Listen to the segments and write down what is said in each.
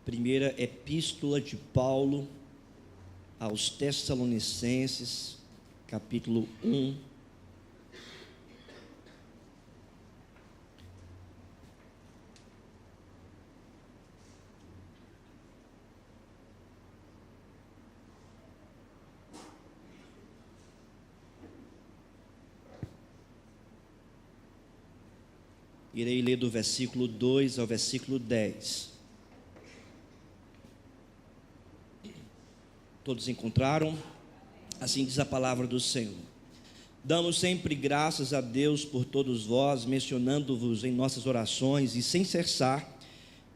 Primeira Epístola de Paulo aos Tessalonicenses, capítulo 1. Irei ler do versículo 2 ao versículo 10. Todos encontraram? Assim diz a palavra do Senhor. Damos sempre graças a Deus por todos vós, mencionando-vos em nossas orações e sem cessar,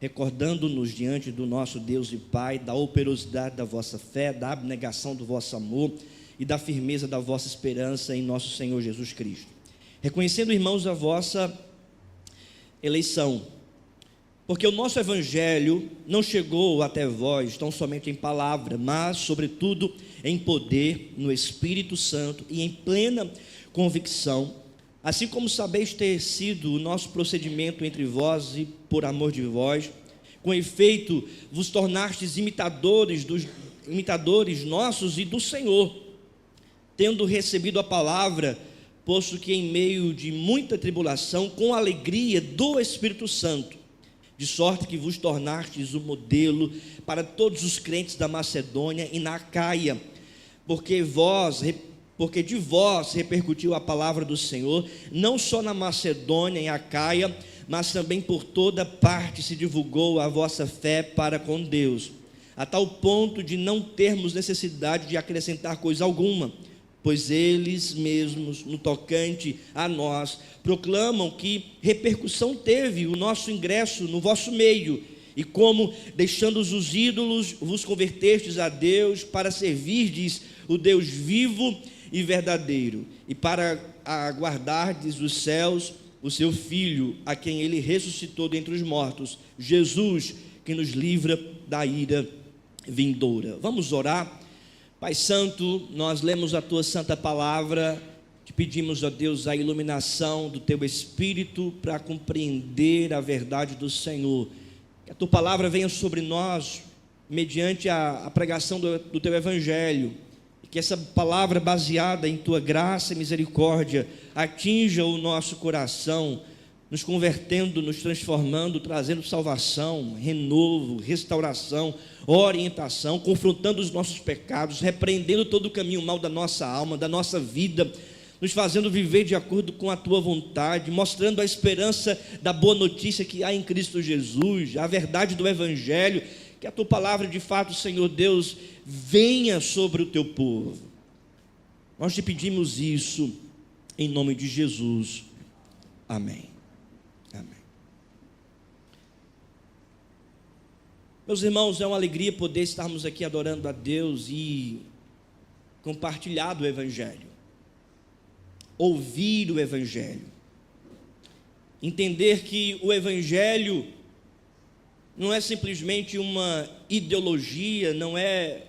recordando-nos diante do nosso Deus e Pai, da operosidade da vossa fé, da abnegação do vosso amor e da firmeza da vossa esperança em nosso Senhor Jesus Cristo. Reconhecendo, irmãos, a vossa eleição, porque o nosso evangelho não chegou até vós tão somente em palavra, mas sobretudo em poder, no Espírito Santo e em plena convicção, assim como sabeis ter sido o nosso procedimento entre vós e por amor de vós. Com efeito, vos tornastes imitadores nossos e do Senhor, tendo recebido a palavra, posto que em meio de muita tribulação, com alegria do Espírito Santo, de sorte que vos tornastes o modelo para todos os crentes da Macedônia e na Acaia, porque de vós repercutiu a palavra do Senhor, não só na Macedônia e Acaia, mas também por toda parte se divulgou a vossa fé para com Deus, a tal ponto de não termos necessidade de acrescentar coisa alguma, pois eles mesmos, no tocante a nós, proclamam que repercussão teve o nosso ingresso no vosso meio, e como, deixando os ídolos, vos convertestes a Deus, para servirdes o Deus vivo e verdadeiro, e para aguardardes os céus, o seu Filho, a quem ele ressuscitou dentre os mortos, Jesus, que nos livra da ira vindoura. Vamos orar. Pai Santo, nós lemos a Tua Santa Palavra, te pedimos, ó Deus, a iluminação do Teu Espírito para compreender a verdade do Senhor. Que a Tua Palavra venha sobre nós, mediante a pregação do Teu Evangelho, e que essa palavra baseada em Tua graça e misericórdia atinja o nosso coração, nos convertendo, nos transformando, trazendo salvação, renovo, restauração, orientação, confrontando os nossos pecados, repreendendo todo o caminho mal da nossa alma, da nossa vida, nos fazendo viver de acordo com a Tua vontade, mostrando a esperança da boa notícia que há em Cristo Jesus, a verdade do Evangelho. Que a Tua palavra, de fato, Senhor Deus, venha sobre o Teu povo. Nós te pedimos isso em nome de Jesus. Amém. Meus irmãos, é uma alegria poder estarmos aqui adorando a Deus e compartilhar do Evangelho, ouvir o Evangelho, entender que o Evangelho não é simplesmente uma ideologia, não é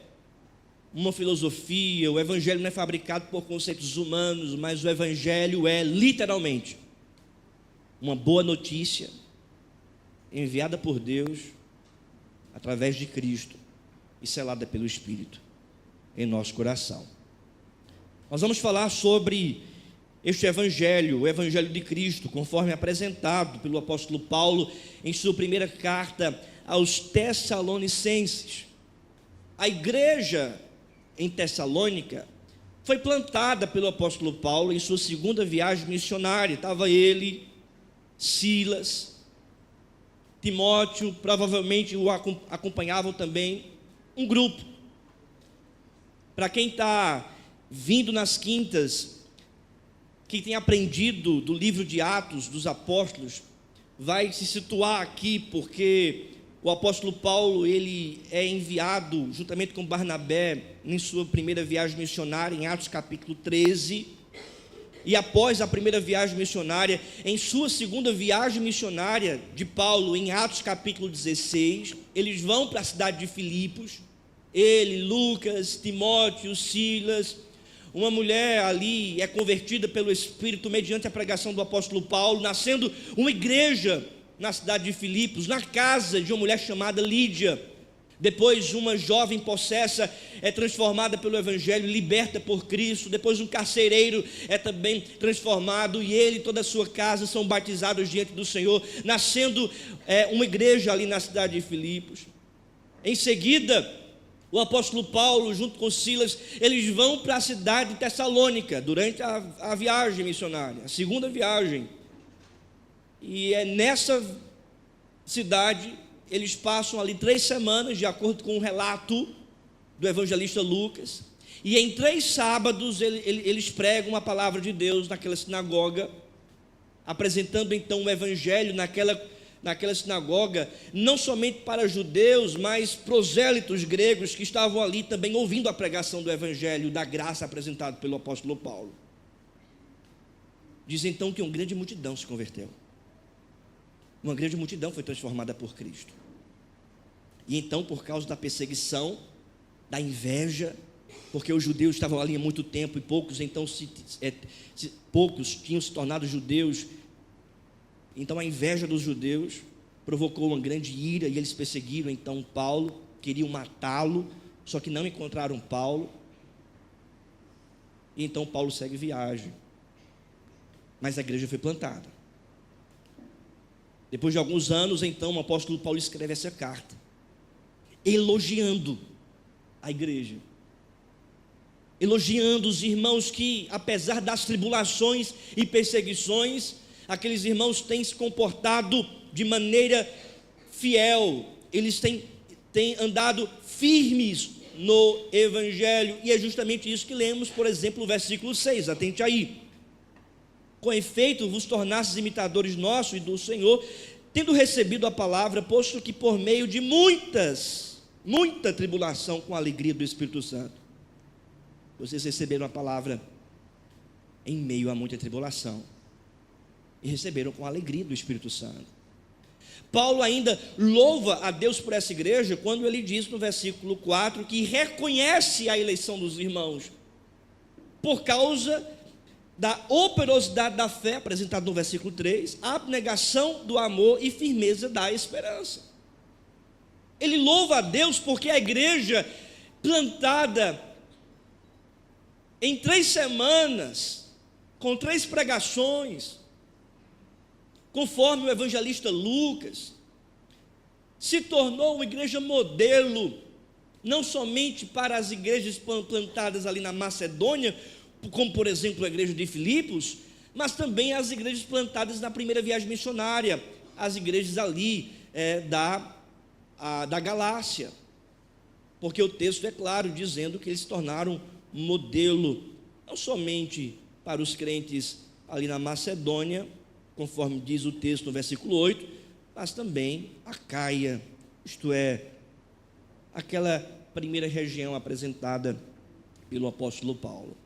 uma filosofia, o Evangelho não é fabricado por conceitos humanos, mas o Evangelho é literalmente uma boa notícia enviada por Deus através de Cristo e selada pelo Espírito em nosso coração. Nós vamos falar sobre este Evangelho, o Evangelho de Cristo, conforme apresentado pelo apóstolo Paulo em sua primeira carta aos Tessalonicenses. A igreja em Tessalônica foi plantada pelo apóstolo Paulo em sua segunda viagem missionária. Estava ele, Silas, Timóteo, provavelmente o acompanhavam também um grupo. Para quem está vindo nas quintas, quem tem aprendido do livro de Atos dos Apóstolos, vai se situar aqui, porque o apóstolo Paulo, ele é enviado juntamente com Barnabé em sua primeira viagem missionária, em Atos capítulo 13, e após a primeira viagem missionária, em sua segunda viagem missionária de Paulo, em Atos capítulo 16, eles vão para a cidade de Filipos, ele, Lucas, Timóteo, Silas, uma mulher ali é convertida pelo Espírito mediante a pregação do apóstolo Paulo, nascendo uma igreja na cidade de Filipos, na casa de uma mulher chamada Lídia. Depois uma jovem possessa é transformada pelo Evangelho, liberta por Cristo. Depois um carcereiro é também transformado, e ele e toda a sua casa são batizados diante do Senhor, nascendo uma igreja ali na cidade de Filipos. Em seguida, o apóstolo Paulo, junto com Silas, eles vão para a cidade de Tessalônica, durante a viagem missionária, a segunda viagem. E é nessa cidade, eles passam ali 3 semanas, de acordo com o relato do evangelista Lucas, e em 3 sábados eles pregam a palavra de Deus naquela sinagoga, apresentando então o evangelho naquela sinagoga, não somente para judeus, mas prosélitos gregos que estavam ali também ouvindo a pregação do evangelho da graça apresentado pelo apóstolo Paulo. Diz então que uma grande multidão se converteu. Uma grande multidão foi transformada por Cristo. E então, por causa da perseguição, da inveja, porque os judeus estavam ali há muito tempo e poucos então poucos tinham se tornado judeus, então a inveja dos judeus provocou uma grande ira e eles perseguiram então Paulo, queriam matá-lo, só que não encontraram Paulo. E então Paulo segue viagem, mas a igreja foi plantada. Depois de alguns anos, então, o apóstolo Paulo escreve essa carta, elogiando a igreja, elogiando os irmãos que, apesar das tribulações e perseguições, aqueles irmãos têm se comportado de maneira fiel, eles têm andado firmes no evangelho, e é justamente isso que lemos, por exemplo, o versículo 6, atente aí. Com efeito, vos tornastes imitadores nossos e do Senhor, tendo recebido a palavra, posto que por meio de muita tribulação, com a alegria do Espírito Santo. Vocês receberam a palavra em meio a muita tribulação, e receberam com a alegria do Espírito Santo. Paulo ainda louva a Deus por essa igreja, quando ele diz no versículo 4, que reconhece a eleição dos irmãos, por causa da operosidade da fé, apresentada no versículo 3, a abnegação do amor e firmeza da esperança. Ele louva a Deus porque a igreja plantada em 3 semanas, com 3 pregações, conforme o evangelista Lucas, se tornou uma igreja modelo, não somente para as igrejas plantadas ali na Macedônia, como por exemplo a igreja de Filipos, mas também as igrejas plantadas na primeira viagem missionária, as igrejas ali da Galácia, porque o texto é claro, dizendo que eles se tornaram modelo, não somente para os crentes ali na Macedônia, conforme diz o texto no versículo 8, mas também a Caia, isto é, aquela primeira região apresentada pelo apóstolo Paulo.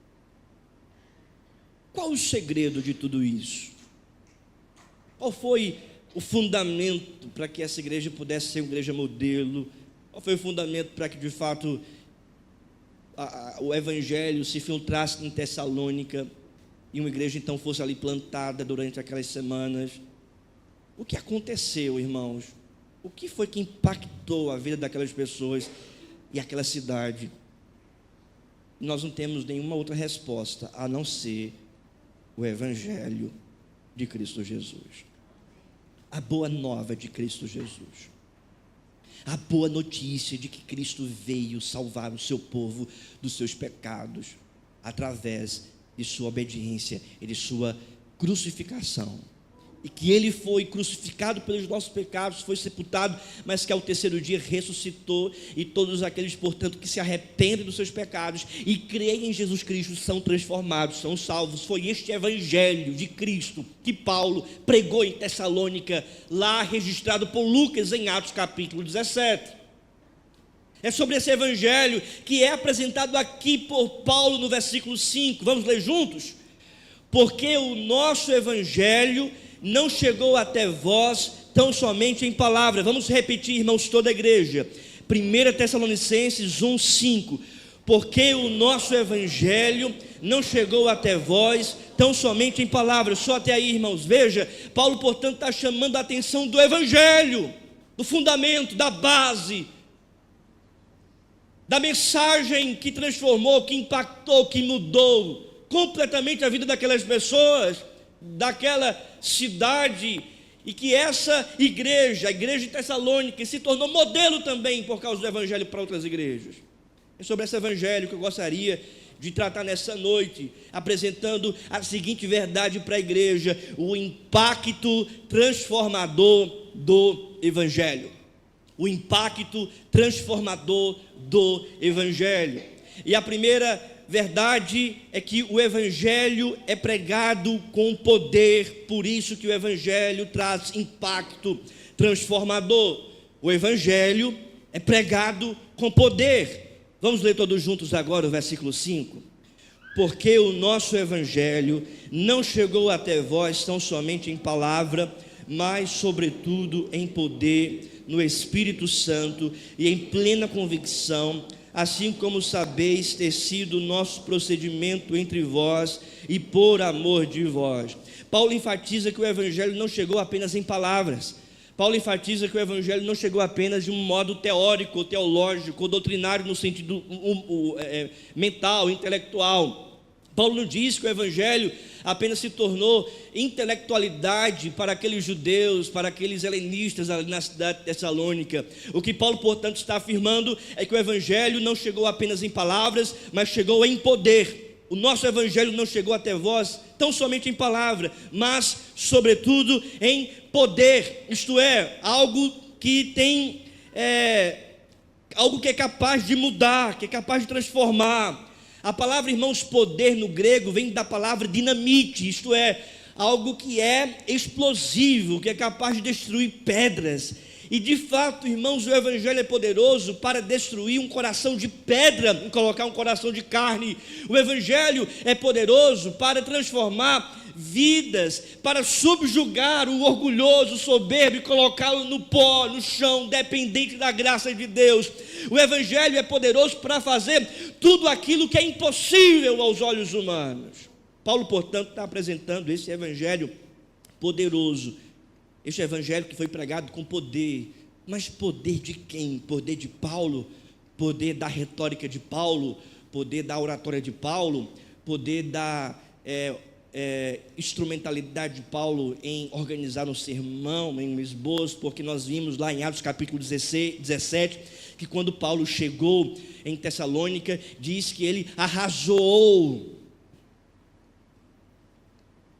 Qual o segredo de tudo isso? Qual foi o fundamento para que essa igreja pudesse ser uma igreja modelo? Qual foi o fundamento para que de fato o evangelho se filtrasse em Tessalônica e uma igreja então fosse ali plantada durante aquelas semanas? O que aconteceu, irmãos? O que foi que impactou a vida daquelas pessoas e aquela cidade? Nós não temos nenhuma outra resposta a não ser o evangelho de Cristo Jesus, a boa nova de Cristo Jesus, a boa notícia de que Cristo veio salvar o seu povo dos seus pecados, através de sua obediência e de sua crucificação, e que ele foi crucificado pelos nossos pecados, foi sepultado, mas que ao terceiro dia ressuscitou, e todos aqueles, portanto, que se arrependem dos seus pecados e creem em Jesus Cristo são transformados, são salvos. Foi este evangelho de Cristo que Paulo pregou em Tessalônica, lá registrado por Lucas em Atos capítulo 17. É sobre esse evangelho que é apresentado aqui por Paulo no versículo 5, vamos ler juntos? Porque o nosso evangelho não chegou até vós tão somente em palavra. Vamos repetir, irmãos, toda a igreja. 1 Tessalonicenses 1:5. Porque o nosso evangelho não chegou até vós tão somente em palavras. Só até aí, irmãos. Veja, Paulo, portanto, está chamando a atenção do evangelho, do fundamento, da base, da mensagem que transformou, que impactou, que mudou completamente a vida daquelas pessoas, daquela cidade, e que essa igreja, a igreja de Tessalônica, se tornou modelo também por causa do evangelho para outras igrejas. É sobre esse evangelho que eu gostaria de tratar nessa noite, apresentando a seguinte verdade para a igreja: o impacto transformador do evangelho. O impacto transformador do evangelho. E a primeira verdade é que o evangelho é pregado com poder, por isso que o evangelho traz impacto transformador. O evangelho é pregado com poder. Vamos ler todos juntos agora o versículo 5. Porque o nosso evangelho não chegou até vós tão somente em palavra, mas sobretudo em poder, no Espírito Santo e em plena convicção, assim como sabeis ter sido o nosso procedimento entre vós e por amor de vós. Paulo enfatiza que o evangelho não chegou apenas em palavras. Paulo enfatiza que o evangelho não chegou apenas de um modo teórico, teológico, doutrinário no sentido mental, intelectual. Paulo não diz que o evangelho apenas se tornou intelectualidade para aqueles judeus, para aqueles helenistas ali na cidade de Tessalônica. O que Paulo, portanto, está afirmando é que o evangelho não chegou apenas em palavras, mas chegou em poder. O nosso evangelho não chegou até vós tão somente em palavra, mas sobretudo em poder, isto é, algo que tem, algo que é capaz de mudar, que é capaz de transformar. A palavra, irmãos, poder no grego vem da palavra dinamite, isto é, algo que é explosivo, que é capaz de destruir pedras. E de fato, irmãos, o evangelho é poderoso para destruir um coração de pedra e colocar um coração de carne. O evangelho é poderoso para transformar vidas, para subjugar o orgulhoso, o soberbo e colocá-lo no pó, no chão, dependente da graça de Deus. O evangelho é poderoso para fazer tudo aquilo que é impossível aos olhos humanos. Paulo, portanto, está apresentando esse evangelho poderoso. Este evangelho que foi pregado com poder. Mas poder de quem? Poder de Paulo? Poder da retórica de Paulo? Poder da oratória de Paulo? Poder da instrumentalidade de Paulo em organizar um sermão, em um esboço? Porque nós vimos lá em Atos capítulo 17, que quando Paulo chegou em Tessalônica, diz que ele arrasou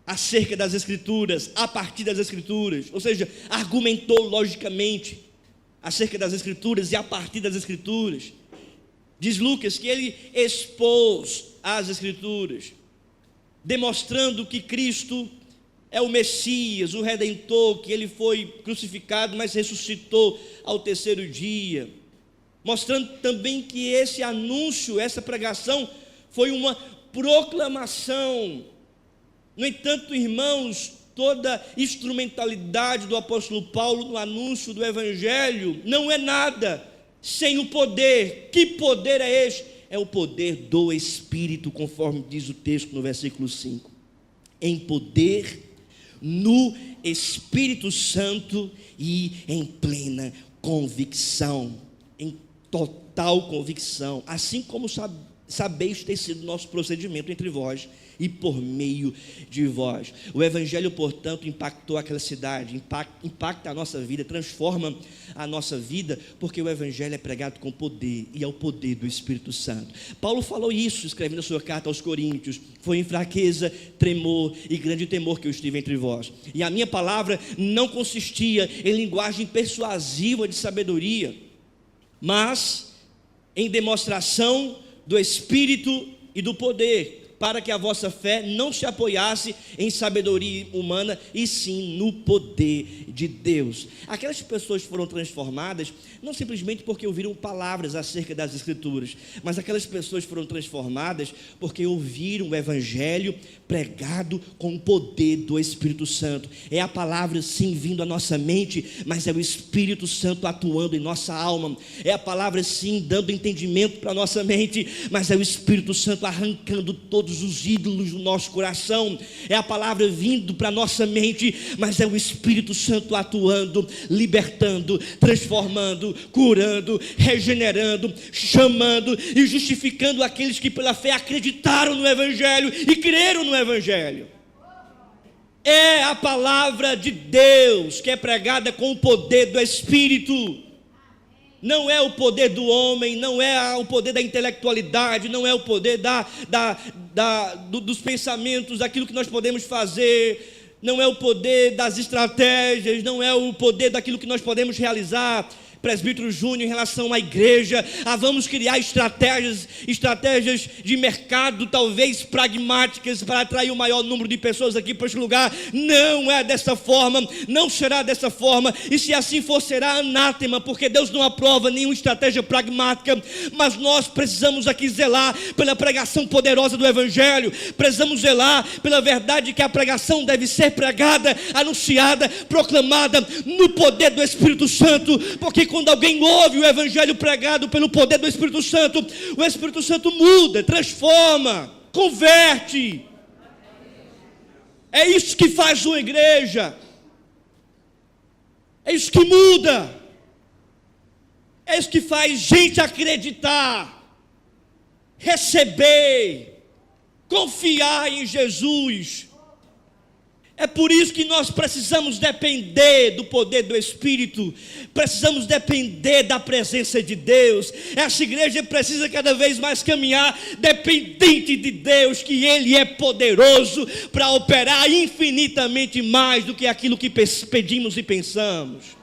acerca das Escrituras, a partir das Escrituras, ou seja, argumentou logicamente acerca das Escrituras e a partir das Escrituras. Diz Lucas que ele expôs as Escrituras, demonstrando que Cristo é o Messias, o Redentor, que ele foi crucificado, mas ressuscitou ao terceiro dia, mostrando também que esse anúncio, essa pregação foi uma proclamação. No entanto, irmãos, toda instrumentalidade do apóstolo Paulo no anúncio do evangelho não é nada sem o poder. Que poder é este? É o poder do Espírito, conforme diz o texto no versículo 5. Em poder, no Espírito Santo e em plena convicção, em total convicção, assim como sabeis ter sido nosso procedimento entre vós e por meio de vós. O evangelho, portanto, impactou aquela cidade, impacta a nossa vida, transforma a nossa vida, porque o evangelho é pregado com poder, e é o poder do Espírito Santo. Paulo falou isso, escrevendo a sua carta aos Coríntios: foi em fraqueza, tremor e grande temor que eu estive entre vós, e a minha palavra não consistia em linguagem persuasiva de sabedoria, mas em demonstração do Espírito e do poder, para que a vossa fé não se apoiasse em sabedoria humana, e sim no poder de Deus. Aquelas pessoas foram transformadas, não simplesmente porque ouviram palavras acerca das Escrituras, mas aquelas pessoas foram transformadas porque ouviram o evangelho pregado com o poder do Espírito Santo. É a palavra sim vindo à nossa mente, mas é o Espírito Santo atuando em nossa alma. É a palavra sim dando entendimento para a nossa mente, mas é o Espírito Santo arrancando todo todos os ídolos do nosso coração. É a palavra vindo para a nossa mente, mas é o Espírito Santo atuando, libertando, transformando, curando, regenerando, chamando e justificando aqueles que pela fé acreditaram no Evangelho e creram no Evangelho. É a palavra de Deus que é pregada com o poder do Espírito. Não é o poder do homem, não é o poder da intelectualidade, não é o poder dos pensamentos, daquilo que nós podemos fazer, não é o poder das estratégias, não é o poder daquilo que nós podemos realizar. Presbítero Júnior, em relação à igreja, vamos criar estratégias de mercado, talvez pragmáticas, para atrair o maior número de pessoas aqui para este lugar. Não é dessa forma, não será dessa forma, e se assim for, será anátema, porque Deus não aprova nenhuma estratégia pragmática. Mas nós precisamos aqui zelar pela pregação poderosa do Evangelho, precisamos zelar pela verdade que a pregação deve ser pregada, anunciada, proclamada no poder do Espírito Santo, porque quando alguém ouve o Evangelho pregado pelo poder do Espírito Santo, o Espírito Santo muda, transforma, converte. É isso que faz uma igreja, é isso que muda, é isso que faz gente acreditar, receber, confiar em Jesus. É por isso que nós precisamos depender do poder do Espírito, precisamos depender da presença de Deus. Essa igreja precisa cada vez mais caminhar dependente de Deus, que Ele é poderoso para operar infinitamente mais do que aquilo que pedimos e pensamos.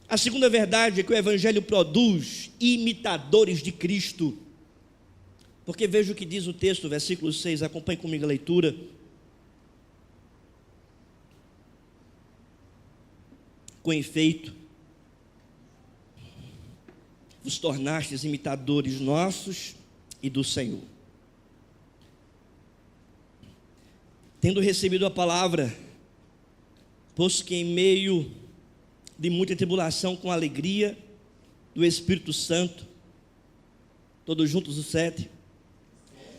A segunda verdade é que o Evangelho produz imitadores de Cristo, porque veja o que diz o texto, versículo 6, acompanhe comigo a leitura. Com efeito, vos tornastes imitadores nossos e do Senhor, tendo recebido a palavra, posto que em meio de muita tribulação, com alegria do Espírito Santo, todos juntos os 7,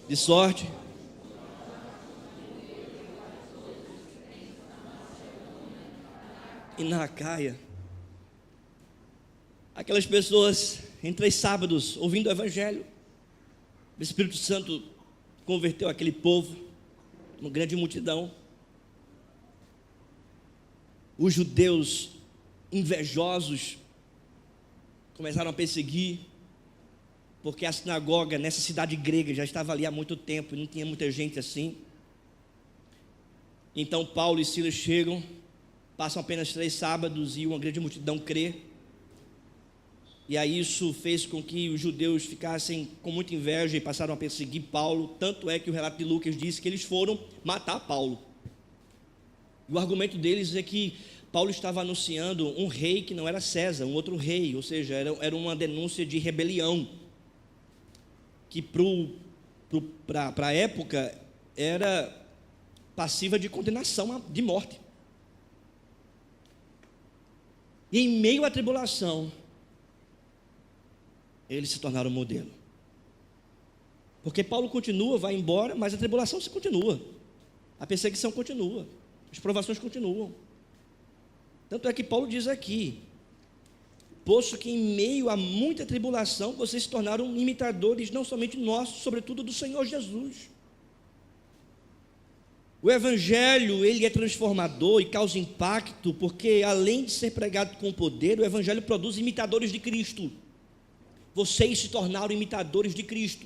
de sorte e na Acaia, aquelas pessoas em 3 sábados ouvindo o Evangelho, o Espírito Santo converteu aquele povo, uma grande multidão. Os judeus invejosos começaram a perseguir, porque a sinagoga nessa cidade grega já estava ali há muito tempo e não tinha muita gente assim. Então Paulo e Silas chegam, passam apenas 3 sábados e uma grande multidão crê. E aí isso fez com que os judeus ficassem com muita inveja e passaram a perseguir Paulo. Tanto é que o relato de Lucas diz que eles foram matar Paulo. E o argumento deles é que Paulo estava anunciando um rei que não era César, um outro rei. Ou seja, era uma denúncia de rebelião, que para a época era passiva de condenação de morte. E em meio à tribulação, eles se tornaram modelo. Porque Paulo continua, vai embora, mas a tribulação se continua. A perseguição continua. As provações continuam. Tanto é que Paulo diz aqui: posto que em meio a muita tribulação, vocês se tornaram imitadores, não somente nossos, sobretudo do Senhor Jesus. O Evangelho, ele é transformador e causa impacto, porque além de ser pregado com poder, o Evangelho produz imitadores de Cristo. Vocês se tornaram imitadores de Cristo.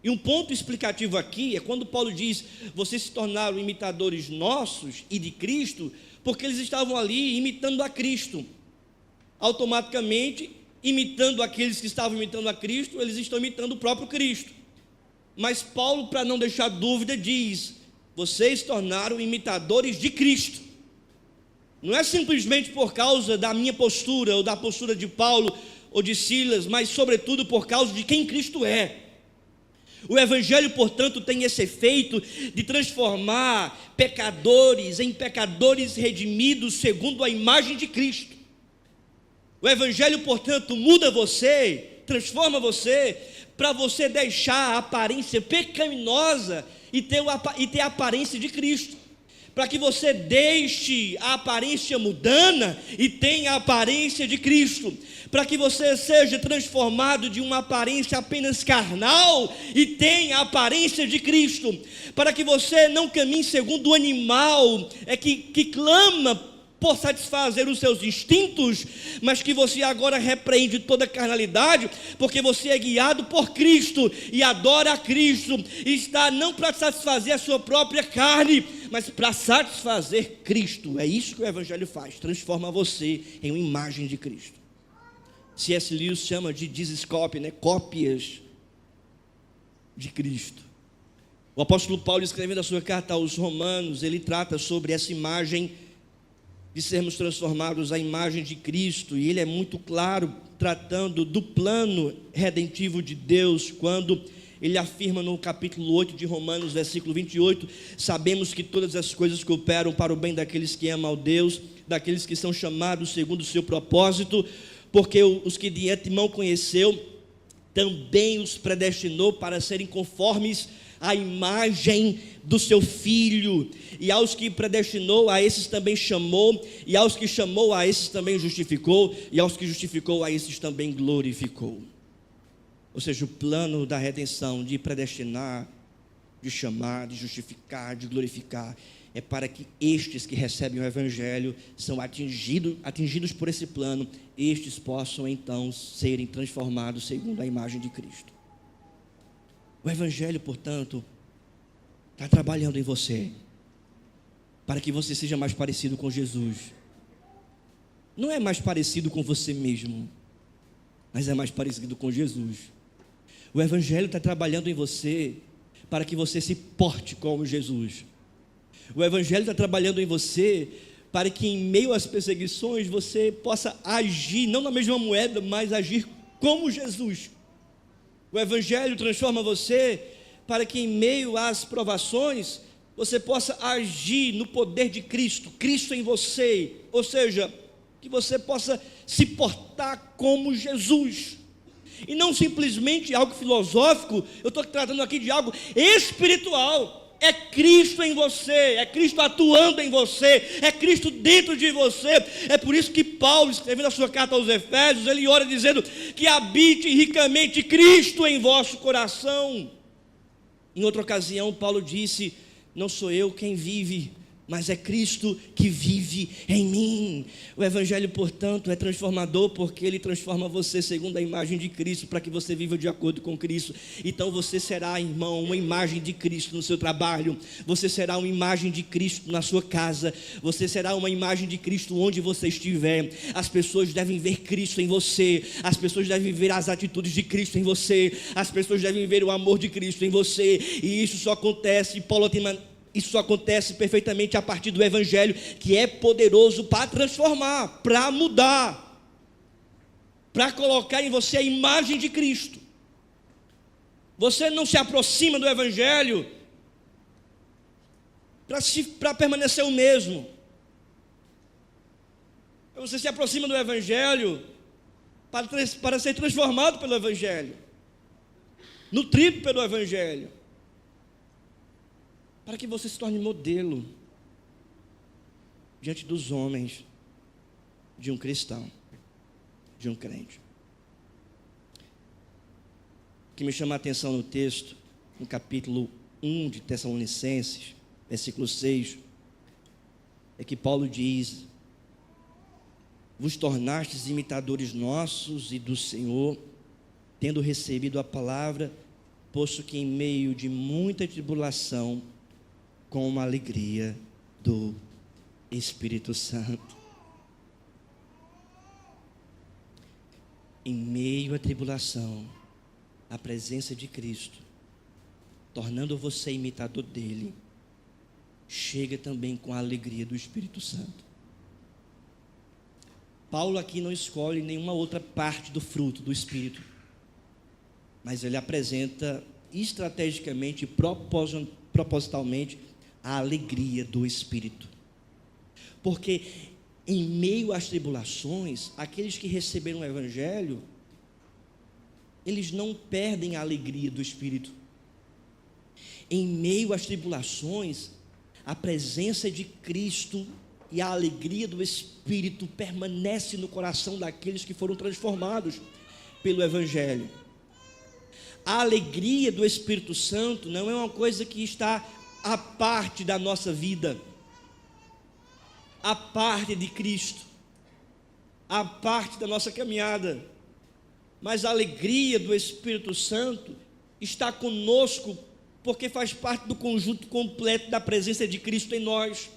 E um ponto explicativo aqui é quando Paulo diz: vocês se tornaram imitadores nossos e de Cristo, porque eles estavam ali imitando a Cristo. Automaticamente, imitando aqueles que estavam imitando a Cristo, eles estão imitando o próprio Cristo. Mas Paulo, para não deixar dúvida, diz: vocês se tornaram imitadores de Cristo. Não é simplesmente por causa da minha postura, ou da postura de Paulo, ou de Silas, mas sobretudo por causa de quem Cristo é. O Evangelho, portanto, tem esse efeito de transformar pecadores em pecadores redimidos segundo a imagem de Cristo. O Evangelho, portanto, muda você transforma você para você deixar a aparência pecaminosa e ter a aparência de Cristo. Para que você deixe a aparência mundana e tenha a aparência de Cristo. Para que você seja transformado de uma aparência apenas carnal e tenha a aparência de Cristo. Para que você não caminhe segundo o animal que clama por satisfazer os seus instintos, mas que você agora repreende toda a carnalidade, porque você é guiado por Cristo e adora a Cristo, e está não para satisfazer a sua própria carne, mas para satisfazer Cristo. É isso que o Evangelho faz, transforma você em uma imagem de Cristo. C.S. Lewis chama de discópia, cópias de Cristo. O apóstolo Paulo, escrevendo a sua carta aos Romanos, ele trata sobre essa imagem de sermos transformados à imagem de Cristo, e ele é muito claro tratando do plano redentivo de Deus, quando ele afirma no capítulo 8 de Romanos, versículo 28, sabemos que todas as coisas cooperam para o bem daqueles que amam ao Deus, daqueles que são chamados segundo o seu propósito, porque os que de antemão conheceu, também os predestinou para serem conformes à imagem do seu Filho, e aos que predestinou, a esses também chamou, e aos que chamou, a esses também justificou, e aos que justificou, a esses também glorificou. Ou seja, o plano da redenção, de predestinar, de chamar, de justificar, de glorificar, é para que estes que recebem o Evangelho, são atingidos por esse plano, estes possam então serem transformados segundo a imagem de Cristo. O Evangelho, portanto, está trabalhando em você, para que você seja mais parecido com Jesus. Não é mais parecido com você mesmo, mas é mais parecido com Jesus. O Evangelho está trabalhando em você, para que você se porte como Jesus. O Evangelho está trabalhando em você, para que em meio às perseguições, você possa agir, não na mesma moeda, mas agir como Jesus. O Evangelho transforma você para que em meio às provações você possa agir no poder de Cristo, Cristo em você, ou seja, que você possa se portar como Jesus, e não simplesmente algo filosófico. Eu estou tratando aqui de algo espiritual. É Cristo em você, é Cristo atuando em você, é Cristo dentro de você. É por isso que Paulo, escrevendo a sua carta aos Efésios, ele ora dizendo que habite ricamente Cristo em vosso coração. Em outra ocasião, Paulo disse: não sou eu quem vive, mas é Cristo que vive em mim. O Evangelho, portanto, é transformador, porque ele transforma você segundo a imagem de Cristo, para que você viva de acordo com Cristo. Então você será, irmão, uma imagem de Cristo no seu trabalho, você será uma imagem de Cristo na sua casa, você será uma imagem de Cristo onde você estiver. As pessoas devem ver Cristo em você, as pessoas devem ver as atitudes de Cristo em você, as pessoas devem ver o amor de Cristo em você, e isso só acontece, isso acontece perfeitamente a partir do Evangelho, que é poderoso para transformar, para mudar, para colocar em você a imagem de Cristo. Você não se aproxima do Evangelho para permanecer o mesmo. Você se aproxima do Evangelho para ser transformado pelo Evangelho, nutrido pelo Evangelho, para que você se torne modelo diante dos homens de um cristão, de um crente. O que me chama a atenção no texto, no capítulo 1 de Tessalonicenses, versículo 6, é que Paulo diz: vos tornastes imitadores nossos e do Senhor, tendo recebido a palavra, posto que em meio de muita tribulação, com uma alegria do Espírito Santo. Em meio à tribulação, a presença de Cristo, tornando você imitador dele, chega também com a alegria do Espírito Santo. Paulo aqui não escolhe nenhuma outra parte do fruto do Espírito, mas ele apresenta estrategicamente e propositalmente a alegria do Espírito, porque em meio às tribulações, aqueles que receberam o Evangelho eles não perdem a alegria do Espírito. Em meio às tribulações, a presença de Cristo e a alegria do Espírito permanece no coração daqueles que foram transformados pelo Evangelho. A alegria do Espírito Santo não é uma coisa que está à parte da nossa vida, à parte de Cristo, à parte da nossa caminhada, mas a alegria do Espírito Santo está conosco, porque faz parte do conjunto completo da presença de Cristo em nós.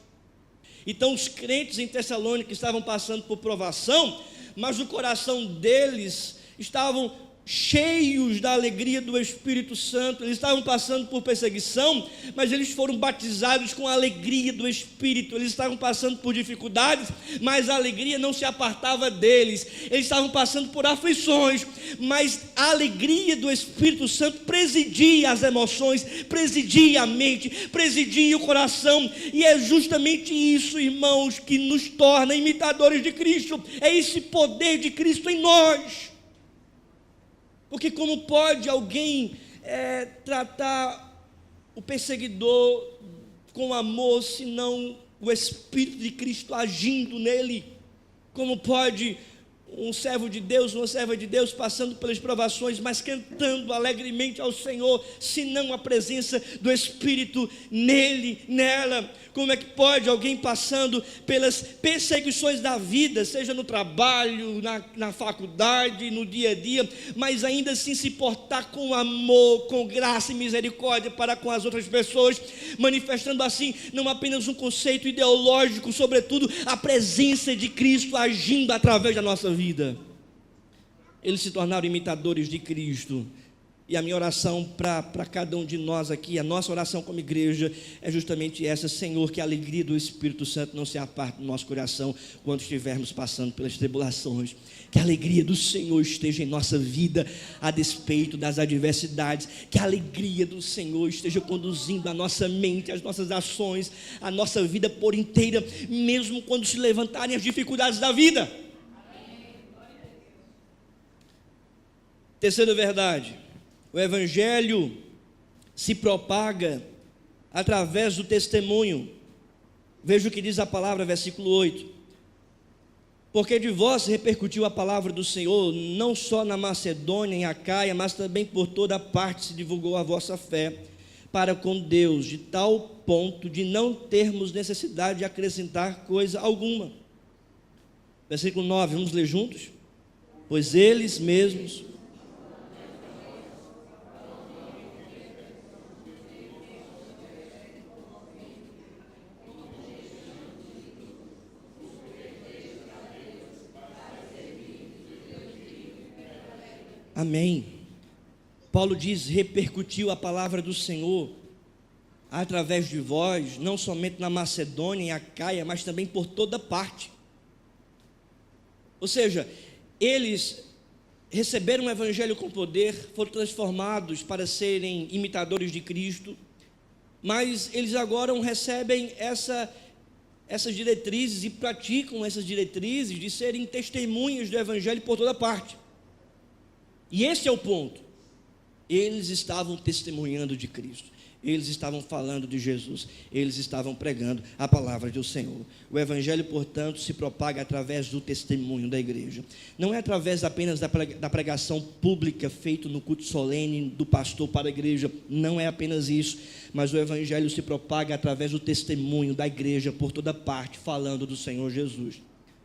Então os crentes em Tessalônica estavam passando por provação, mas o coração deles estavam cheios da alegria do Espírito Santo. Eles estavam passando por perseguição, mas eles foram batizados com a alegria do Espírito. Eles estavam passando por dificuldades, mas a alegria não se apartava deles. Eles estavam passando por aflições, mas a alegria do Espírito Santo presidia as emoções, presidia a mente, presidia o coração. E é justamente isso, irmãos, que nos torna imitadores de Cristo. É esse poder de Cristo em nós. Porque como pode alguém tratar o perseguidor com amor, se não o Espírito de Cristo agindo nele? Como pode um servo de Deus, uma serva de Deus passando pelas provações, mas cantando alegremente ao Senhor, se não a presença do Espírito nele, nela? Como é que pode alguém passando pelas perseguições da vida, seja no trabalho, na faculdade, no dia a dia, mas ainda assim se portar com amor, com graça e misericórdia para com as outras pessoas, manifestando assim não apenas um conceito ideológico, sobretudo a presença de Cristo agindo através da nossa vida? Eles se tornaram imitadores de Cristo. E a minha oração para cada um de nós aqui, a nossa oração como igreja, é justamente essa: Senhor, que a alegria do Espírito Santo não se aparte do nosso coração quando estivermos passando pelas tribulações. Que a alegria do Senhor esteja em nossa vida, a despeito das adversidades. Que a alegria do Senhor esteja conduzindo a nossa mente, as nossas ações, a nossa vida por inteira, mesmo quando se levantarem as dificuldades da vida. Terceira verdade: o Evangelho se propaga através do testemunho. Veja o que diz a palavra, versículo 8: porque de vós repercutiu a palavra do Senhor, não só na Macedônia, em Acaia, mas também por toda parte se divulgou a vossa fé para com Deus, de tal ponto de não termos necessidade de acrescentar coisa alguma. Versículo 9, vamos ler juntos? Pois eles mesmos... Amém. Paulo diz: repercutiu a palavra do Senhor através de vós, não somente na Macedônia, em Acaia, mas também por toda parte. Ou seja, eles receberam o Evangelho com poder, foram transformados para serem imitadores de Cristo, mas eles agora recebem essas diretrizes e praticam essas diretrizes de serem testemunhas do Evangelho por toda parte. E esse é o ponto. Eles estavam testemunhando de Cristo, eles estavam falando de Jesus, eles estavam pregando a palavra do Senhor. O Evangelho, portanto, se propaga através do testemunho da igreja. Não é através apenas da pregação pública feita no culto solene do pastor para a igreja, não é apenas isso, mas o Evangelho se propaga através do testemunho da igreja por toda parte, falando do Senhor Jesus.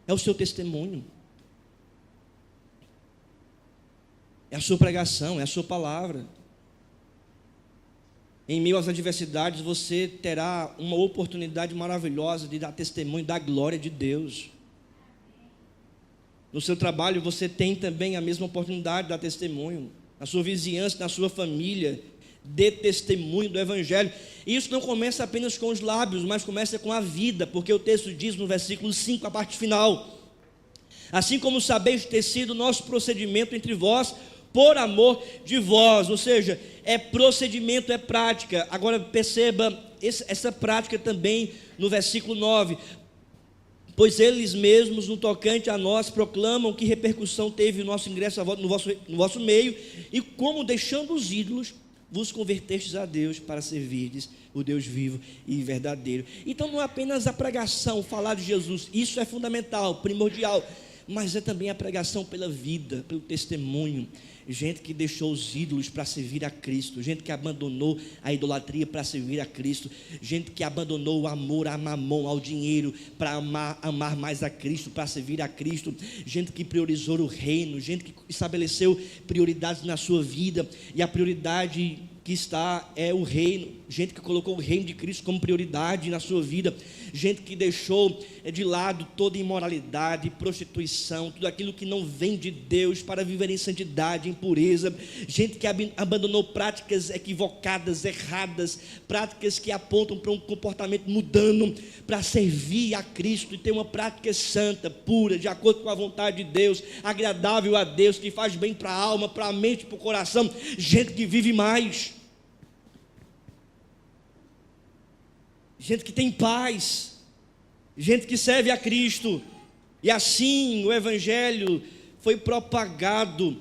É o seu testemunho, é a sua pregação, é a sua palavra. Em meio às adversidades, você terá uma oportunidade maravilhosa de dar testemunho da glória de Deus. No seu trabalho, você tem também a mesma oportunidade de dar testemunho. Na sua vizinhança, na sua família, dê testemunho do Evangelho. E isso não começa apenas com os lábios, mas começa com a vida, porque o texto diz no versículo 5, a parte final: assim como sabeis ter sido o nosso procedimento entre vós, por amor de vós. Ou seja, é procedimento, é prática. Agora perceba essa prática também no versículo 9: Pois eles mesmos, no tocante a nós, proclamam que repercussão teve o nosso ingresso no vosso meio, e como, deixando os ídolos, vos convertestes a Deus para servirdes o Deus vivo e verdadeiro. Então não é apenas a pregação, falar de Jesus, isso é fundamental, primordial, mas é também a pregação pela vida, pelo testemunho. Gente que deixou os ídolos para servir a Cristo, gente que abandonou a idolatria para servir a Cristo, gente que abandonou o amor a mamon, ao dinheiro, para amar mais a Cristo, para servir a Cristo, gente que priorizou o reino, gente que estabeleceu prioridades na sua vida, e a prioridade que está é o reino, gente que colocou o reino de Cristo como prioridade na sua vida, gente que deixou de lado toda imoralidade, prostituição, tudo aquilo que não vem de Deus, para viver em santidade, em pureza, gente que abandonou práticas equivocadas, erradas, práticas que apontam para um comportamento mudando, para servir a Cristo e ter uma prática santa, pura, de acordo com a vontade de Deus, agradável a Deus, que faz bem para a alma, para a mente, para o coração, gente que vive mais, gente que tem paz, gente que serve a Cristo. E assim o Evangelho foi propagado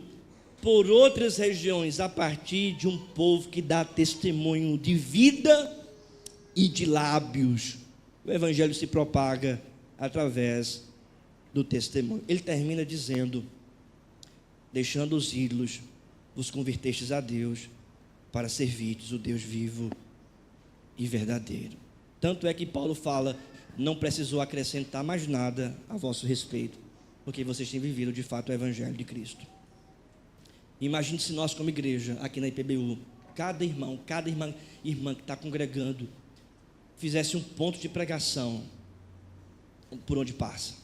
por outras regiões, a partir de um povo que dá testemunho de vida e de lábios. O Evangelho se propaga através do testemunho. Ele termina dizendo: deixando os ídolos, vos convertestes a Deus para servirdes o Deus vivo e verdadeiro. Tanto é que Paulo fala: não precisou acrescentar mais nada a vosso respeito, porque vocês têm vivido de fato o Evangelho de Cristo. Imagine se nós, como igreja, aqui na IPBU, cada irmã que está congregando, fizesse um ponto de pregação por onde passa,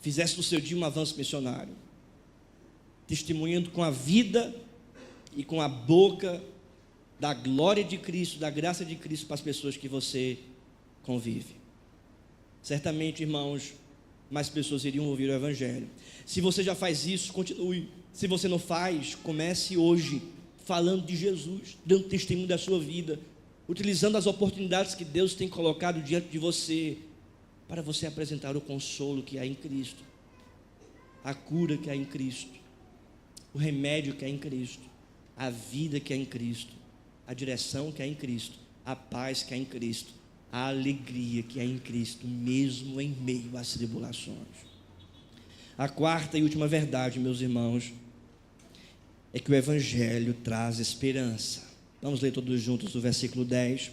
fizesse no seu dia um avanço missionário, testemunhando com a vida e com a boca da glória de Cristo, da graça de Cristo para as pessoas que você convive. Certamente, irmãos, mais pessoas iriam ouvir o Evangelho. Se você já faz isso, continue. Se você não faz, comece hoje, falando de Jesus, dando testemunho da sua vida, utilizando as oportunidades que Deus tem colocado diante de você, para você apresentar o consolo que há em Cristo, a cura que há em Cristo, o remédio que há em Cristo, a vida que há em Cristo, a direção que há em Cristo, a paz que há em Cristo, a alegria que há em Cristo, mesmo em meio às tribulações. A quarta e última verdade, meus irmãos, é que o Evangelho traz esperança. Vamos ler todos juntos o versículo 10.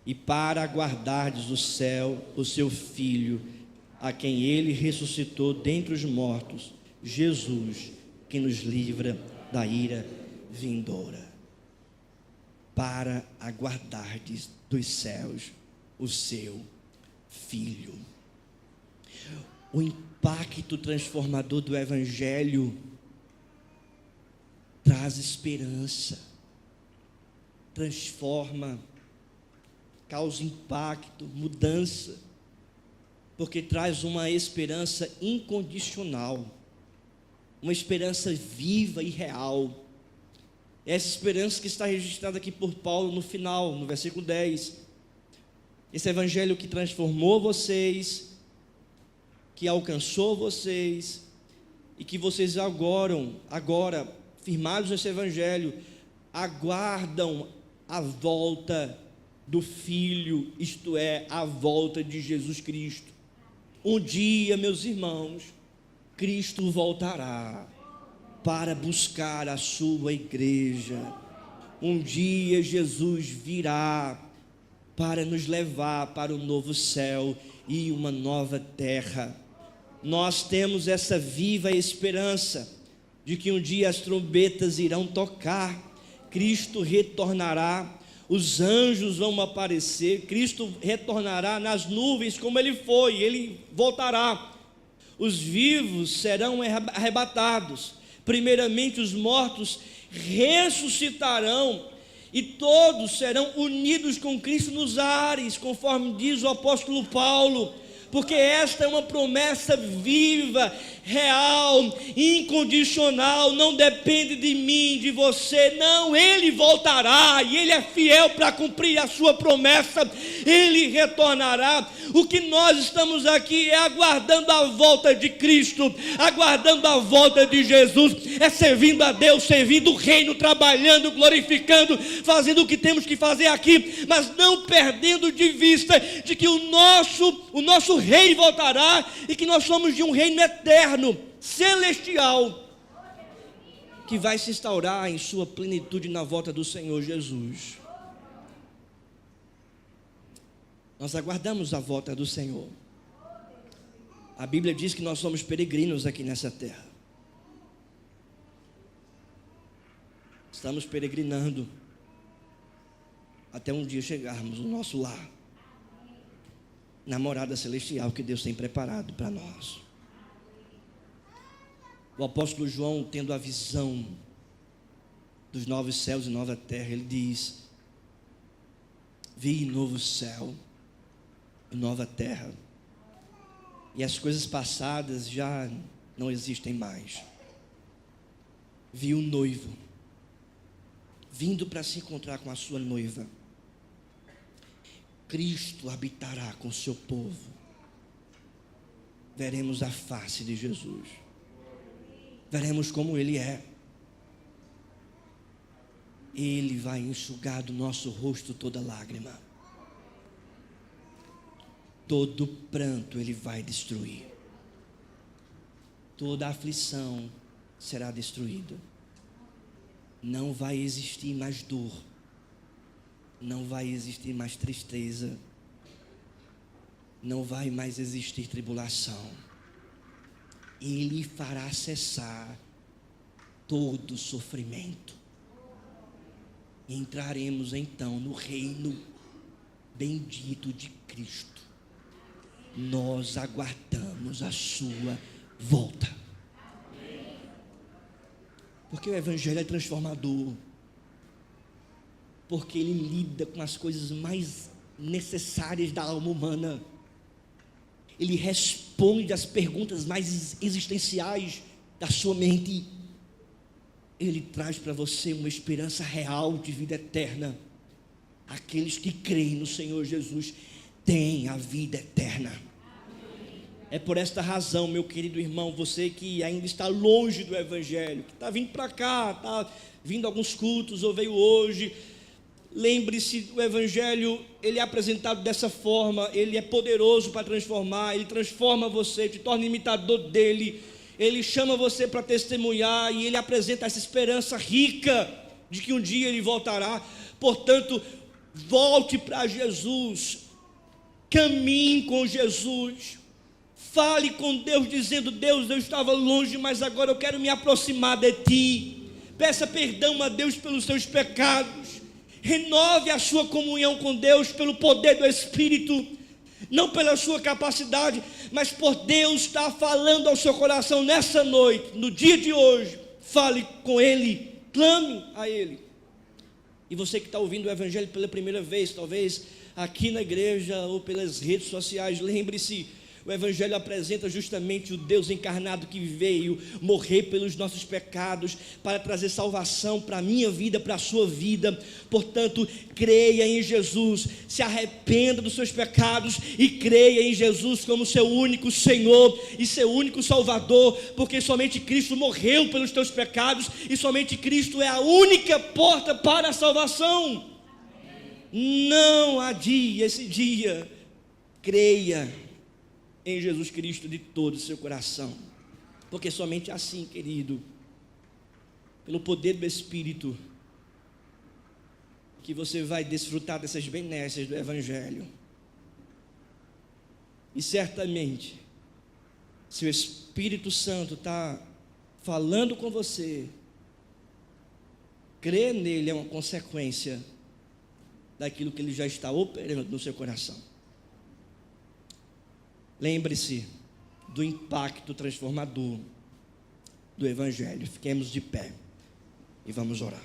E para aguardardes do céu o seu Filho, a quem ele ressuscitou dentre os mortos, Jesus, que nos livra da ira vindoura. Para aguardardes dos céus o seu Filho. O impacto transformador do Evangelho traz esperança, transforma, causa impacto, mudança, porque traz uma esperança incondicional, uma esperança viva e real. Essa esperança que está registrada aqui por Paulo no final, no versículo 10. Esse Evangelho que transformou vocês, que alcançou vocês, e que vocês agora, firmados nesse Evangelho, aguardam a volta do Filho, isto é, a volta de Jesus Cristo. Um dia, meus irmãos, Cristo voltará para buscar a sua igreja. Um dia Jesus virá para nos levar para um novo céu e uma nova terra. Nós temos essa viva esperança de que um dia as trombetas irão tocar, Cristo retornará, os anjos vão aparecer, Cristo retornará nas nuvens como Ele foi, Ele voltará. Os vivos serão arrebatados. Primeiramente os mortos ressuscitarão e todos serão unidos com Cristo nos ares, conforme diz o apóstolo Paulo, porque esta é uma promessa viva, real, incondicional, não depende de mim, de você, não, Ele voltará, e Ele é fiel para cumprir a sua promessa, Ele retornará. O que nós estamos aqui é aguardando a volta de Cristo, aguardando a volta de Jesus, é servindo a Deus, servindo o reino, trabalhando, glorificando, fazendo o que temos que fazer aqui, mas não perdendo de vista de que o nosso rei voltará, e que nós somos de um reino eterno, celestial, que vai se instaurar em sua plenitude na volta do Senhor Jesus. Nós aguardamos a volta do Senhor. A Bíblia diz que nós somos peregrinos aqui nessa terra. Estamos peregrinando até um dia chegarmos no nosso lar, na morada celestial que Deus tem preparado para nós. O apóstolo João, tendo a visão dos novos céus e nova terra, ele diz: vi novo céu e nova terra, e as coisas passadas já não existem mais. Vi o noivo vindo para se encontrar com a sua noiva. Cristo habitará com o seu povo. Veremos a face de Jesus. Veremos como Ele é. Ele vai enxugar do nosso rosto toda lágrima. Todo pranto Ele vai destruir. Toda aflição será destruída. Não vai existir mais dor. Não vai existir mais tristeza. Não vai mais existir tribulação. Ele fará cessar todo sofrimento. E entraremos então no reino bendito de Cristo. Nós aguardamos a sua volta. Porque o Evangelho é transformador. Porque ele lida com as coisas mais necessárias da alma humana. Ele responde às perguntas mais existenciais da sua mente. Ele traz para você uma esperança real de vida eterna. Aqueles que creem no Senhor Jesus têm a vida eterna. É por esta razão, meu querido irmão, você que ainda está longe do Evangelho, que está vindo para cá, está vindo a alguns cultos ou veio hoje, lembre-se, o Evangelho, ele é apresentado dessa forma, ele é poderoso para transformar, ele transforma você, te torna imitador dele, ele chama você para testemunhar e ele apresenta essa esperança rica de que um dia ele voltará. Portanto, volte para Jesus, caminhe com Jesus, fale com Deus dizendo: Deus, eu estava longe, mas agora eu quero me aproximar de Ti. Peça perdão a Deus pelos seus pecados, renove a sua comunhão com Deus pelo poder do Espírito, não pela sua capacidade, mas por Deus estar falando ao seu coração nessa noite, no dia de hoje. Fale com Ele, clame a Ele. E você que está ouvindo o Evangelho pela primeira vez, talvez aqui na igreja ou pelas redes sociais, lembre-se, o Evangelho apresenta justamente o Deus encarnado que veio morrer pelos nossos pecados, para trazer salvação para a minha vida, para a sua vida. Portanto, creia em Jesus, se arrependa dos seus pecados e creia em Jesus como seu único Senhor e seu único Salvador, porque somente Cristo morreu pelos teus pecados e somente Cristo é a única porta para a salvação. Não adie esse dia, creia em Jesus Cristo de todo o seu coração, porque somente assim, querido, pelo poder do Espírito, que você vai desfrutar dessas benesses do Evangelho. E certamente, se o Espírito Santo está falando com você, crer nele é uma consequência daquilo que ele já está operando no seu coração. Lembre-se do impacto transformador do Evangelho. Fiquemos de pé e vamos orar.